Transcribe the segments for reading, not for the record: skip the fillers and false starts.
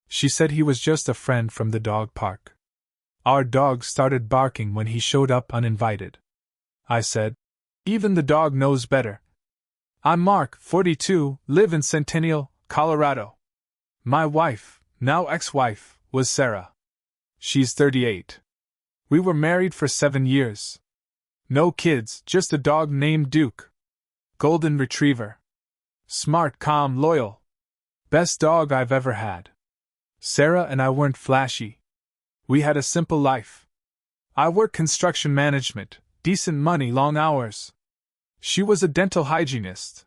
She said he was just a friend from the dog park. Our dog started barking when he showed up uninvited. I said, "Even the dog knows better. I'm Mark, 42, live in Centennial, Colorado. My wife, now ex-wife, was Sarah. She's 38. We were married for 7 years. No kids, just a dog named Duke. Golden Retriever. Smart, calm, loyal. Best dog I've ever had. Sarah and I weren't flashy. We had a simple life. I worked construction management, decent money, long hours. She was a dental hygienist.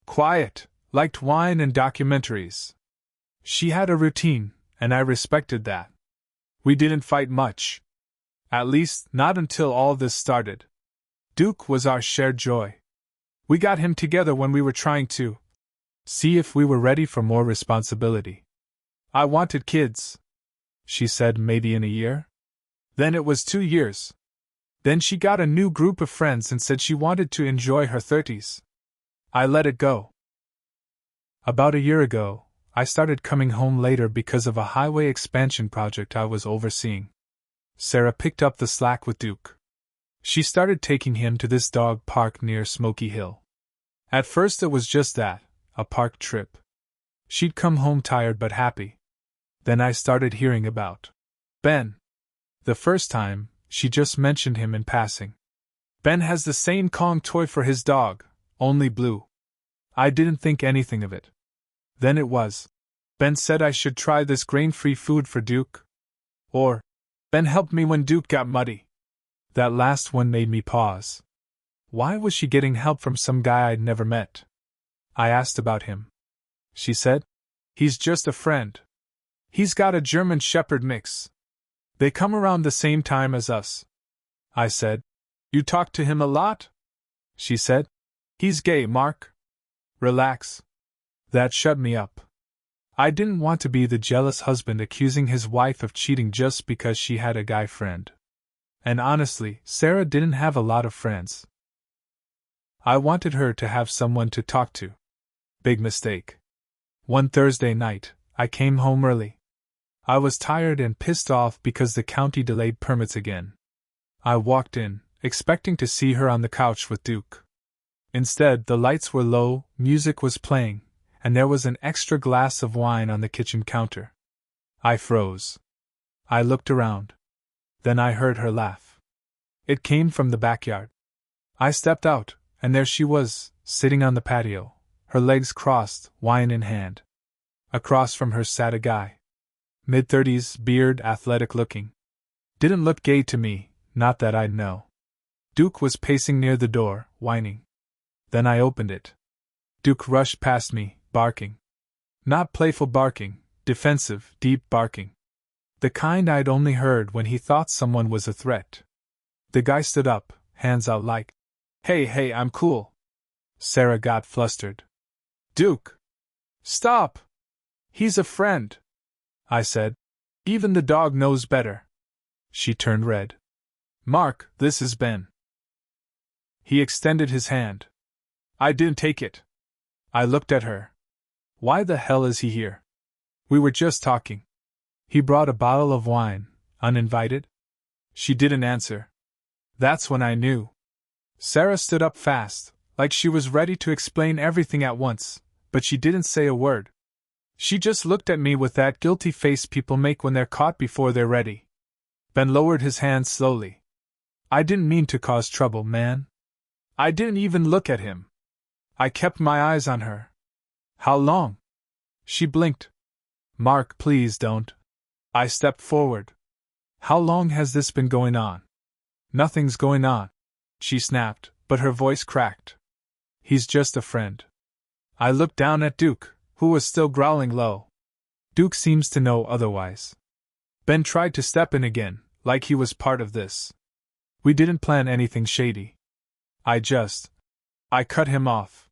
Quiet, liked wine and documentaries. She had a routine, and I respected that. We didn't fight much. At least, not until all this started. Duke was our shared joy. We got him together when we were trying to see if we were ready for more responsibility. I wanted kids. She said maybe in a year. Then it was 2 years. Then she got a new group of friends and said she wanted to enjoy her 30s. I let it go. About a year ago, I started coming home later because of a highway expansion project I was overseeing. Sarah picked up the slack with Duke. She started taking him to this dog park near Smoky Hill. At first it was just that, a park trip. She'd come home tired but happy. Then I started hearing about Ben. The first time, she just mentioned him in passing. Ben has the same Kong toy for his dog, only blue. I didn't think anything of it. Then it was, Ben said I should try this grain-free food for Duke. Or, Ben helped me when Duke got muddy. That last one made me pause. Why was she getting help from some guy I'd never met? I asked about him. She said, "He's just a friend. He's got a German Shepherd mix. They come around the same time as us." I said, "You talk to him a lot?" She said, "He's gay, Mark. Relax." That shut me up. I didn't want to be the jealous husband accusing his wife of cheating just because she had a guy friend. And honestly, Sarah didn't have a lot of friends. I wanted her to have someone to talk to. Big mistake. One Thursday night, I came home early. I was tired and pissed off because the county delayed permits again. I walked in, expecting to see her on the couch with Duke. Instead, the lights were low, music was playing, and there was an extra glass of wine on the kitchen counter. I froze. I looked around. Then I heard her laugh. It came from the backyard. I stepped out, and there she was, sitting on the patio, her legs crossed, wine in hand. Across from her sat a guy. Mid-30s, beard, athletic-looking. Didn't look gay to me, not that I'd know. Duke was pacing near the door, whining. Then I opened it. Duke rushed past me, barking. Not playful barking, defensive, deep barking. The kind I'd only heard when he thought someone was a threat. The guy stood up, hands out like, Hey, I'm cool." Sarah got flustered. "Duke! Stop! He's a friend," I said. "Even the dog knows better." She turned red. "Mark, this is Ben." He extended his hand. I didn't take it. I looked at her. Why the hell is he here? We were just talking. He brought a bottle of wine, uninvited. She didn't answer. That's when I knew. Sarah stood up fast, like she was ready to explain everything at once, but she didn't say a word. She just looked at me with that guilty face people make when they're caught before they're ready. Ben lowered his hand slowly. "I didn't mean to cause trouble, man. I didn't even look at him. I kept my eyes on her." "How long?" She blinked. "Mark, please don't." I stepped forward. "How long has this been going on?" "Nothing's going on," she snapped, but her voice cracked. "He's just a friend." I looked down at Duke, who was still growling low. Duke seems to know otherwise. Ben tried to step in again, like he was part of this. We didn't plan anything shady. I cut him off.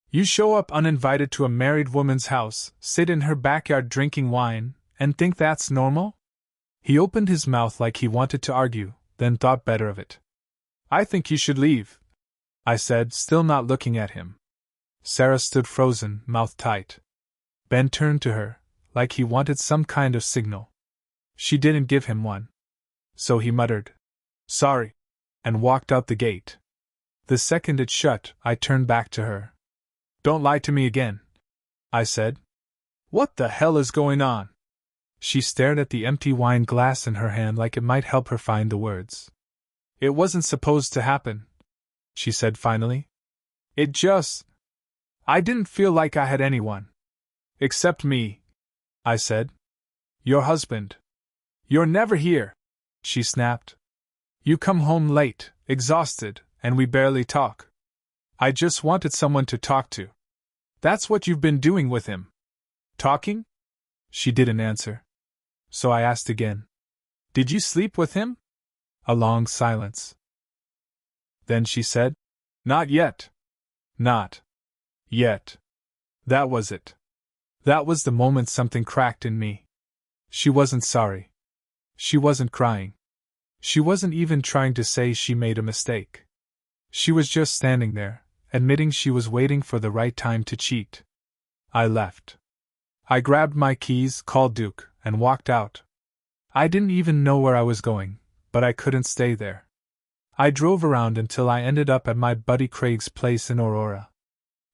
"You show up uninvited to a married woman's house, sit in her backyard drinking wine, and think that's normal?" He opened his mouth like he wanted to argue, then thought better of it. "I think you should leave," I said, still not looking at him. Sarah stood frozen, mouth tight. Ben turned to her, like he wanted some kind of signal. She didn't give him one. So he muttered, "Sorry," and walked out the gate. The second it shut, I turned back to her. "Don't lie to me again," I said. "What the hell is going on?" She stared at the empty wine glass in her hand like it might help her find the words. "It wasn't supposed to happen," she said finally. "It just... I didn't feel like I had anyone. Except me," I said. "Your husband. You're never here," she snapped. "You come home late, exhausted, and we barely talk. I just wanted someone to talk to. That's what you've been doing with him." "Talking?" She didn't answer. So I asked again. "Did you sleep with him?" A long silence. Then she said, "Not yet. Not yet." That was it. That was the moment something cracked in me. She wasn't sorry. She wasn't crying. She wasn't even trying to say she made a mistake. She was just standing there, admitting she was waiting for the right time to cheat. I left. I grabbed my keys, called Duke, and walked out. I didn't even know where I was going, but I couldn't stay there. I drove around until I ended up at my buddy Craig's place in Aurora.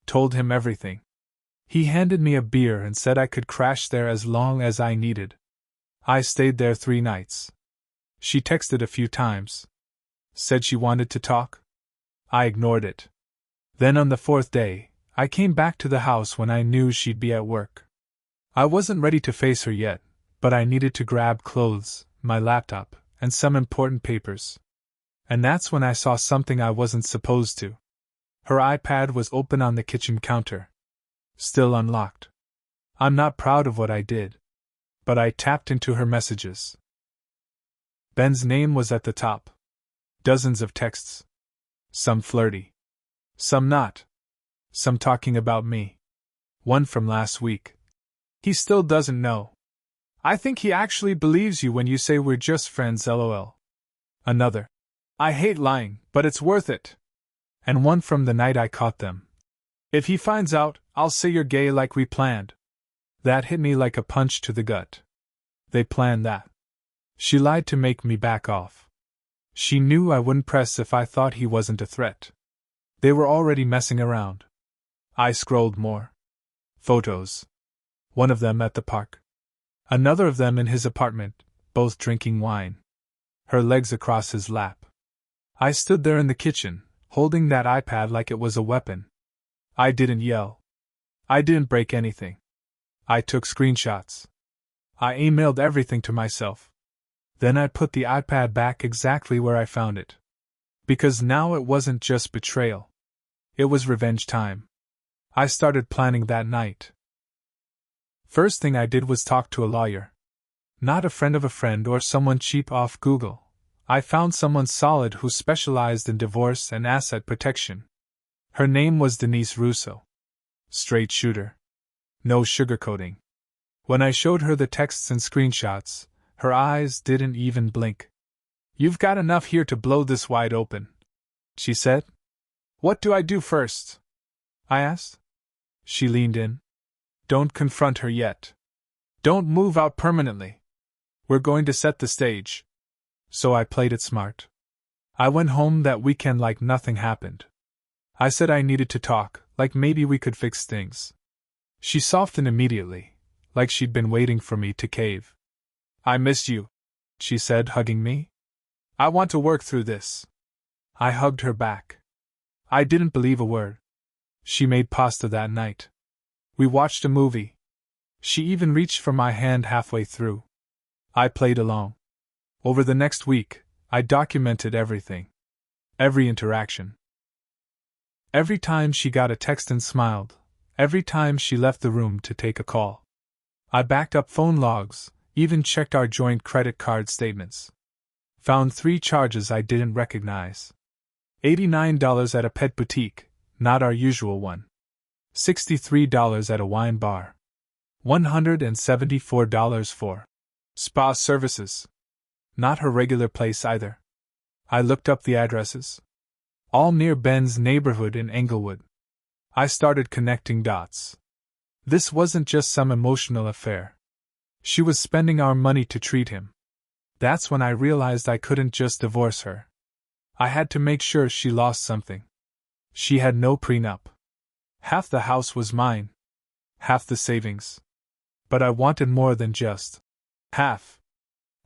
Told him everything. He handed me a beer and said I could crash there as long as I needed. I stayed there 3 nights. She texted a few times. Said she wanted to talk. I ignored it. Then on the 4th day, I came back to the house when I knew she'd be at work. I wasn't ready to face her yet, but I needed to grab clothes, my laptop, and some important papers. And that's when I saw something I wasn't supposed to. Her iPad was open on the kitchen counter. Still unlocked. I'm not proud of what I did. But I tapped into her messages. Ben's name was at the top. Dozens of texts. Some flirty. Some not. Some talking about me. One from last week. "He still doesn't know. I think he actually believes you when you say we're just friends, lol." Another. "I hate lying, but it's worth it." And one from the night I caught them. "If he finds out, I'll say you're gay like we planned." That hit me like a punch to the gut. They planned that. She lied to make me back off. She knew I wouldn't press if I thought he wasn't a threat. They were already messing around. I scrolled more. Photos. One of them at the park. Another of them in his apartment, both drinking wine. Her legs across his lap. I stood there in the kitchen, holding that iPad like it was a weapon. I didn't yell. I didn't break anything. I took screenshots. I emailed everything to myself. Then I put the iPad back exactly where I found it. Because now it wasn't just betrayal. It was revenge time. I started planning that night. First thing I did was talk to a lawyer. Not a friend of a friend or someone cheap off Google. I found someone solid who specialized in divorce and asset protection. Her name was Denise Russo. Straight shooter. No sugarcoating. When I showed her the texts and screenshots, her eyes didn't even blink. "You've got enough here to blow this wide open," she said. "What do I do first?" I asked. She leaned in. "Don't confront her yet. Don't move out permanently. We're going to set the stage." So I played it smart. I went home that weekend like nothing happened. I said I needed to talk, like maybe we could fix things. She softened immediately, like she'd been waiting for me to cave. "I miss you," she said, hugging me. "I want to work through this." I hugged her back. I didn't believe a word. She made pasta that night. We watched a movie. She even reached for my hand halfway through. I played along. Over the next week, I documented everything. Every interaction. Every time she got a text and smiled. Every time she left the room to take a call. I backed up phone logs, even checked our joint credit card statements. Found 3 charges I didn't recognize. $89 at a pet boutique, not our usual one. $63 at a wine bar. $174 for spa services. Not her regular place either. I looked up the addresses. All near Ben's neighborhood in Englewood. I started connecting dots. This wasn't just some emotional affair. She was spending our money to treat him. That's when I realized I couldn't just divorce her. I had to make sure she lost something. She had no prenup. Half the house was mine. Half the savings. But I wanted more than just half.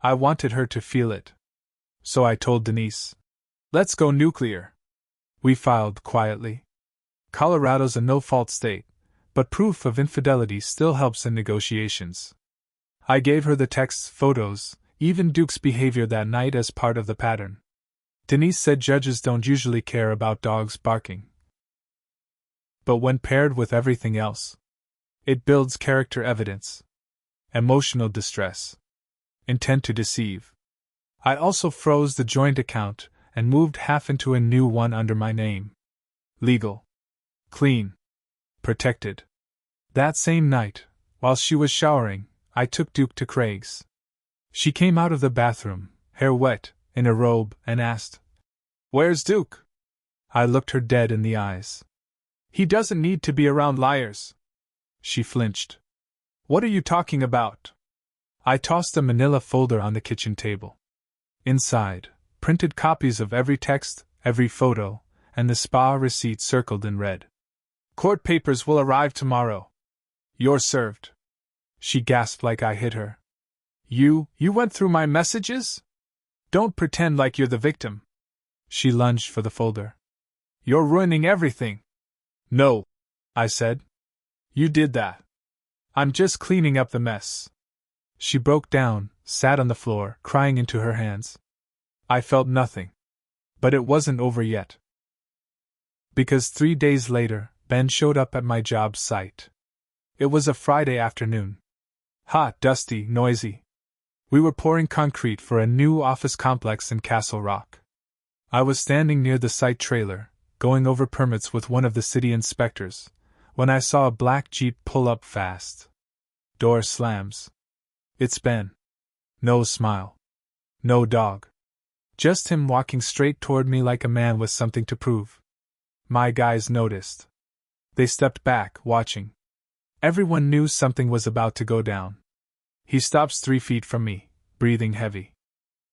I wanted her to feel it. So I told Denise, "Let's go nuclear." We filed quietly. Colorado's a no-fault state, but proof of infidelity still helps in negotiations. I gave her the texts, photos, even Duke's behavior that night as part of the pattern. Denise said judges don't usually care about dogs barking. But when paired with everything else, it builds character evidence. Emotional distress. Intent to deceive. I also froze the joint account and moved half into a new one under my name. Legal. Clean. Protected. That same night, while she was showering, I took Duke to Craig's. She came out of the bathroom, hair wet, in a robe, and asked, "Where's Duke?" I looked her dead in the eyes. "He doesn't need to be around liars." She flinched. "What are you talking about?" I tossed a manila folder on the kitchen table. Inside, printed copies of every text, every photo, and the spa receipt circled in red. "Court papers will arrive tomorrow. You're served." She gasped like I hit her. You went through my messages? Don't pretend like you're the victim." She lunged for the folder. "You're ruining everything." "No," I said. "You did that. I'm just cleaning up the mess." She broke down, sat on the floor, crying into her hands. I felt nothing. But it wasn't over yet. Because 3 days later, Ben showed up at my job site. It was a Friday afternoon. Hot, dusty, noisy. We were pouring concrete for a new office complex in Castle Rock. I was standing near the site trailer, going over permits with one of the city inspectors, when I saw a black Jeep pull up fast. Door slams. It's Ben. No smile. No dog. Just him walking straight toward me like a man with something to prove. My guys noticed. They stepped back, watching. Everyone knew something was about to go down. He stops 3 feet from me, breathing heavy.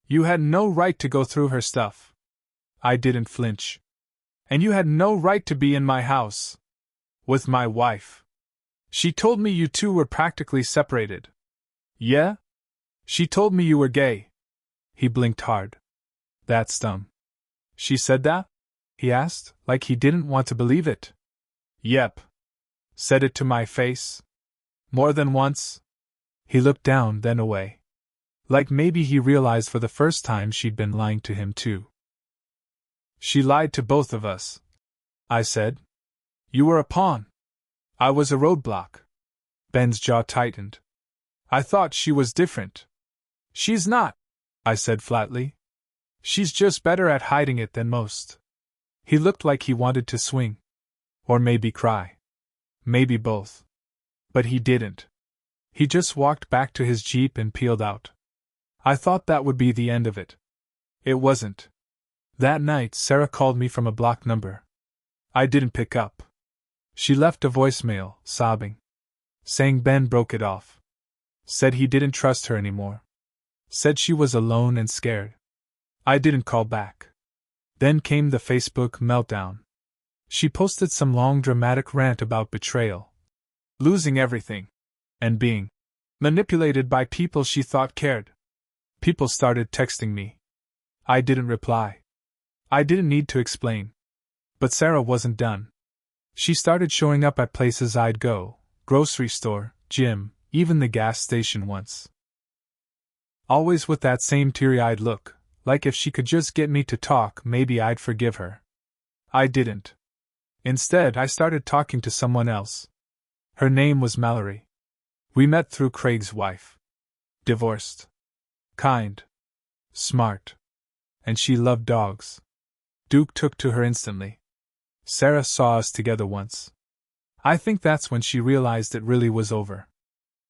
"You had no right to go through her stuff." I didn't flinch. "And you had no right to be in my house. With my wife. She told me you two were practically separated." "Yeah? She told me you were gay." He blinked hard. That stung. "She said that?" he asked, like he didn't want to believe it. "Yep." "Said it to my face? More than once?" He looked down, then away. Like maybe he realized for the first time she'd been lying to him too. "She lied to both of us," I said. "You were a pawn. I was a roadblock." Ben's jaw tightened. "I thought she was different." "She's not," I said flatly. "She's just better at hiding it than most." He looked like he wanted to swing. Or maybe cry. Maybe both. But he didn't. He just walked back to his Jeep and peeled out. I thought that would be the end of it. It wasn't. That night, Sarah called me from a blocked number. I didn't pick up. She left a voicemail, sobbing. Saying Ben broke it off. Said he didn't trust her anymore. Said she was alone and scared. I didn't call back. Then came the Facebook meltdown. She posted some long dramatic rant about betrayal. Losing everything. And being manipulated by people she thought cared. People started texting me. I didn't reply. I didn't need to explain. But Sarah wasn't done. She started showing up at places I'd go, grocery store, gym, even the gas station once. Always with that same teary-eyed look, like if she could just get me to talk, maybe I'd forgive her. I didn't. Instead, I started talking to someone else. Her name was Mallory. We met through Craig's wife. Divorced. Kind. Smart. And she loved dogs. Duke took to her instantly. Sarah saw us together once. I think that's when she realized it really was over.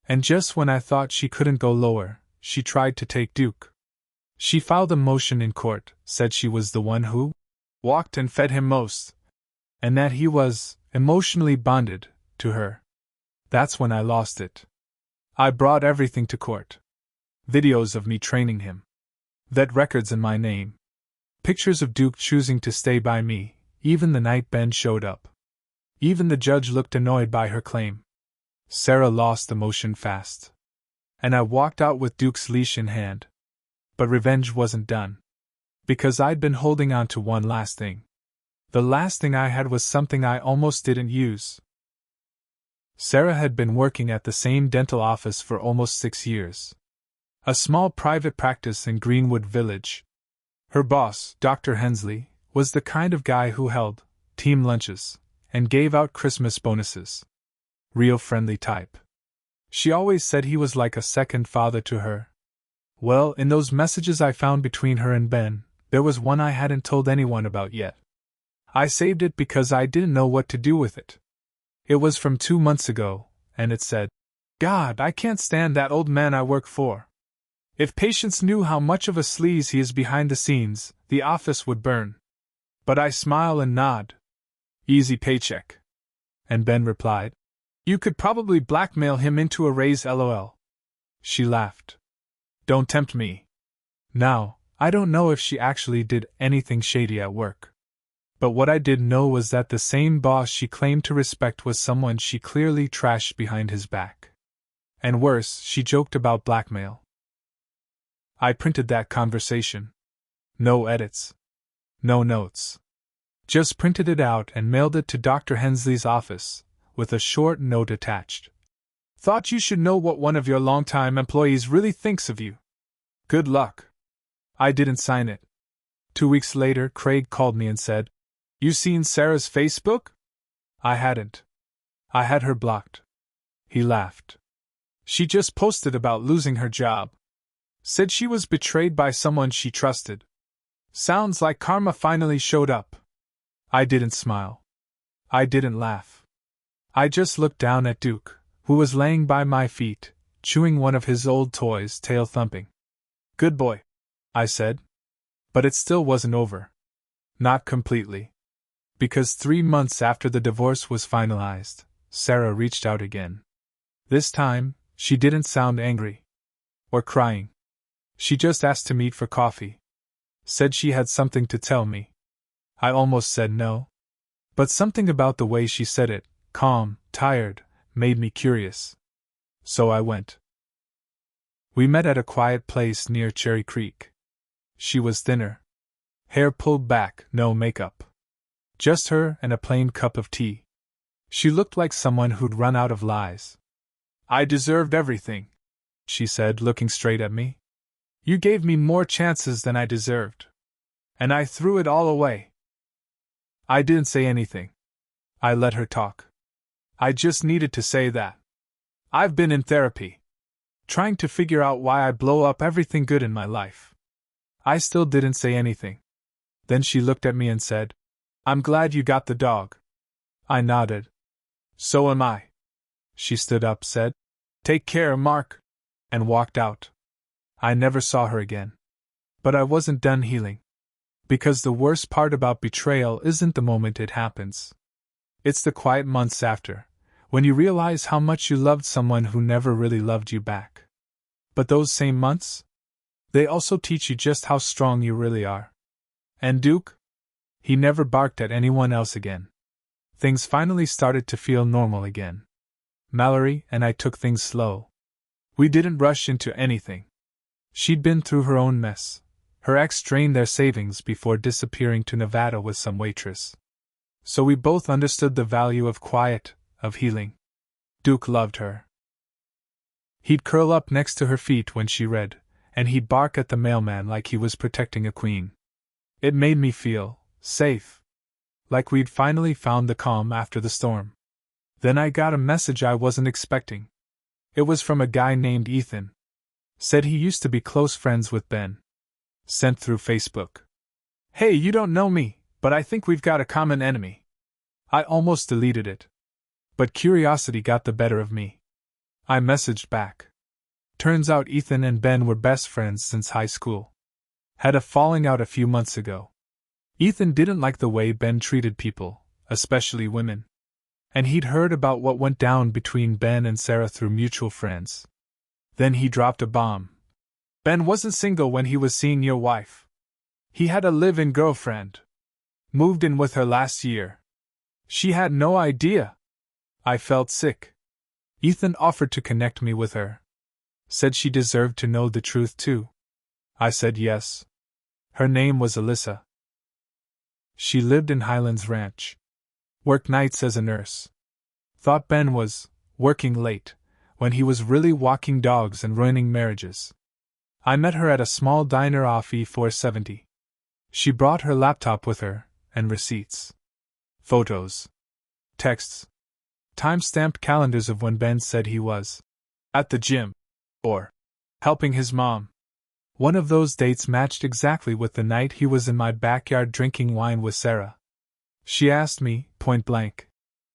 And just when I thought she couldn't go lower, she tried to take Duke. She filed a motion in court, said she was the one who walked and fed him most, and that he was emotionally bonded to her. That's when I lost it. I brought everything to court. Videos of me training him. Vet records in my name. Pictures of Duke choosing to stay by me, even the night Ben showed up. Even the judge looked annoyed by her claim. Sarah lost emotion fast. And I walked out with Duke's leash in hand. But revenge wasn't done. Because I'd been holding on to one last thing. The last thing I had was something I almost didn't use. Sarah had been working at the same dental office for almost 6 years. A small private practice in Greenwood Village. Her boss, Dr. Hensley, was the kind of guy who held team lunches and gave out Christmas bonuses. Real friendly type. She always said he was like a second father to her. Well, in those messages I found between her and Ben, there was one I hadn't told anyone about yet. I saved it because I didn't know what to do with it. It was from 2 months ago, and it said, "God, I can't stand that old man I work for. If patients knew how much of a sleaze he is behind the scenes, the office would burn." But I smile and nod. Easy paycheck. And Ben replied, "You could probably blackmail him into a raise, lol." She laughed. Don't tempt me. Now, I don't know if she actually did anything shady at work. But what I did know was that the same boss she claimed to respect was someone she clearly trashed behind his back. And worse, she joked about blackmail. I printed that conversation. No edits. No notes. Just printed it out and mailed it to Dr. Hensley's office, with a short note attached. Thought you should know what one of your longtime employees really thinks of you. Good luck. I didn't sign it. 2 weeks later, Craig called me and said, "You seen Sarah's Facebook?" I hadn't. I had her blocked. He laughed. She just posted about losing her job. Said she was betrayed by someone she trusted. Sounds like karma finally showed up. I didn't smile. I didn't laugh. I just looked down at Duke, who was laying by my feet, chewing one of his old toys, tail thumping. Good boy, I said. But it still wasn't over. Not completely. Because 3 months after the divorce was finalized, Sarah reached out again. This time, she didn't sound angry. Or crying. She just asked to meet for coffee. Said she had something to tell me. I almost said no. But something about the way she said it, calm, tired, made me curious. So I went. We met at a quiet place near Cherry Creek. She was thinner. Hair pulled back, no makeup. Just her and a plain cup of tea. She looked like someone who'd run out of lies. I deserved everything, she said, looking straight at me. You gave me more chances than I deserved. And I threw it all away. I didn't say anything. I let her talk. I just needed to say that. I've been in therapy. Trying to figure out why I blow up everything good in my life. I still didn't say anything. Then she looked at me and said, I'm glad you got the dog. I nodded. So am I. She stood up, said, Take care, Mark, and walked out. I never saw her again. But I wasn't done healing. Because the worst part about betrayal isn't the moment it happens. It's the quiet months after, when you realize how much you loved someone who never really loved you back. But those same months? They also teach you just how strong you really are. And Duke? He never barked at anyone else again. Things finally started to feel normal again. Mallory and I took things slow. We didn't rush into anything. She'd been through her own mess. Her ex drained their savings before disappearing to Nevada with some waitress. So we both understood the value of quiet, of healing. Duke loved her. He'd curl up next to her feet when she read, and he'd bark at the mailman like he was protecting a queen. It made me feel safe. Like we'd finally found the calm after the storm. Then I got a message I wasn't expecting. It was from a guy named Ethan. Said he used to be close friends with Ben. Sent through Facebook. Hey, you don't know me, but I think we've got a common enemy. I almost deleted it. But curiosity got the better of me. I messaged back. Turns out Ethan and Ben were best friends since high school. Had a falling out a few months ago. Ethan didn't like the way Ben treated people, especially women. And he'd heard about what went down between Ben and Sarah through mutual friends. Then he dropped a bomb. Ben wasn't single when he was seeing your wife. He had a live-in girlfriend. Moved in with her last year. She had no idea. I felt sick. Ethan offered to connect me with her. Said she deserved to know the truth too. I said yes. Her name was Alyssa. She lived in Highlands Ranch. Worked nights as a nurse. Thought Ben was working late, when he was really walking dogs and ruining marriages. I met her at a small diner off E470. She brought her laptop with her, and receipts. Photos. Texts. Time-stamped calendars of when Ben said he was at the gym, or helping his mom. One of those dates matched exactly with the night he was in my backyard drinking wine with Sarah. She asked me, point blank,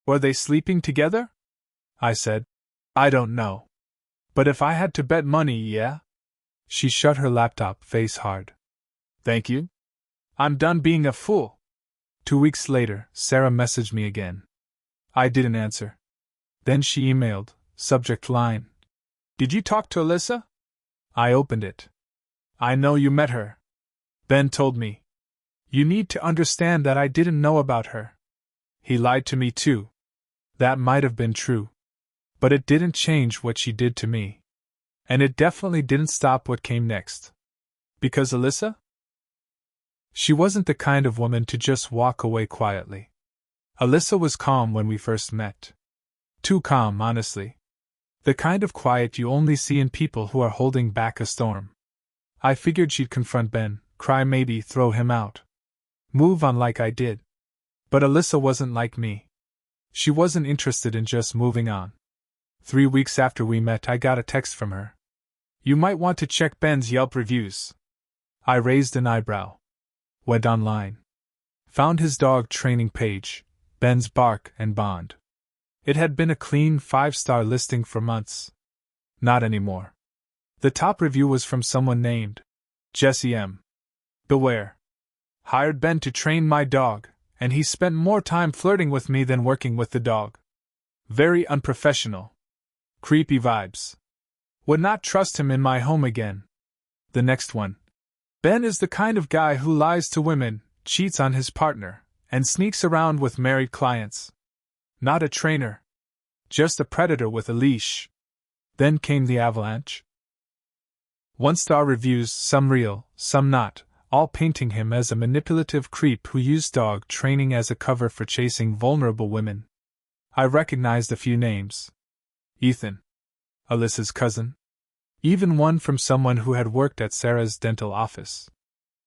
"Were they sleeping together?" I said, "I don't know. But if I had to bet money, yeah." She shut her laptop, face hard. "Thank you. I'm done being a fool." 2 weeks later, Sarah messaged me again. I didn't answer. Then she emailed, subject line, "Did you talk to Alyssa?" I opened it. "I know you met her. Ben told me. You need to understand that I didn't know about her. He lied to me too." That might have been true. But it didn't change what she did to me. And it definitely didn't stop what came next. Because Alyssa? She wasn't the kind of woman to just walk away quietly. Alyssa was calm when we first met. Too calm, honestly. The kind of quiet you only see in people who are holding back a storm. I figured she'd confront Ben, cry, maybe throw him out. Move on like I did. But Alyssa wasn't like me. She wasn't interested in just moving on. 3 weeks after we met, I got a text from her. "You might want to check Ben's Yelp reviews." I raised an eyebrow. Went online. Found his dog training page, Ben's Bark and Bond. It had been a clean 5-star listing for months. Not anymore. The top review was from someone named Jesse M. Beware. Hired Ben to train my dog, and he spent more time flirting with me than working with the dog. Very unprofessional. Creepy vibes. Would not trust him in my home again. The next one. Ben is the kind of guy who lies to women, cheats on his partner, and sneaks around with married clients. Not a trainer. Just a predator with a leash. Then came the avalanche. 1-star reviews, some real, some not, all painting him as a manipulative creep who used dog training as a cover for chasing vulnerable women. I recognized a few names. Ethan. Alyssa's cousin. Even one from someone who had worked at Sarah's dental office.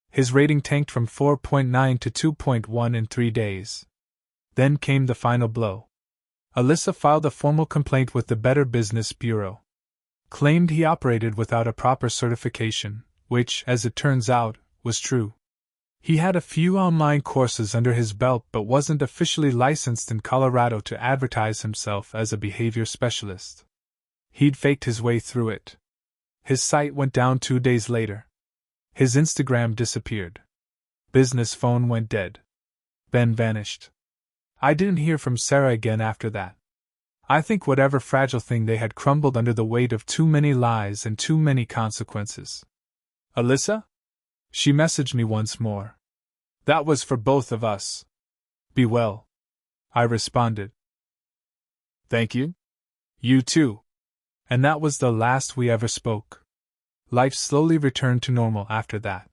His rating tanked from 4.9 to 2.1 in 3 days. Then came the final blow. Alyssa filed a formal complaint with the Better Business Bureau. Claimed he operated without a proper certification, which, as it turns out, was true. He had a few online courses under his belt but wasn't officially licensed in Colorado to advertise himself as a behavior specialist. He'd faked his way through it. His site went down 2 days later. His Instagram disappeared. Business phone went dead. Ben vanished. I didn't hear from Sarah again after that. I think whatever fragile thing they had crumbled under the weight of too many lies and too many consequences. Alyssa? She messaged me once more. That was for both of us. Be well. I responded. Thank you. You too. And that was the last we ever spoke. Life slowly returned to normal after that.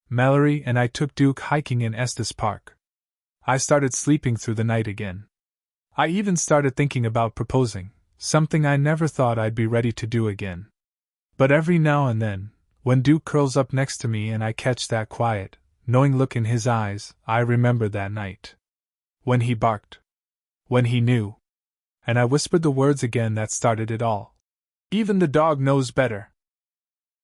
Mallory and I took Duke hiking in Estes Park. I started sleeping through the night again. I even started thinking about proposing, something I never thought I'd be ready to do again. But every now and then, when Duke curls up next to me and I catch that quiet, knowing look in his eyes, I remember that night. When he barked. When he knew. And I whispered the words again that started it all. Even the dog knows better.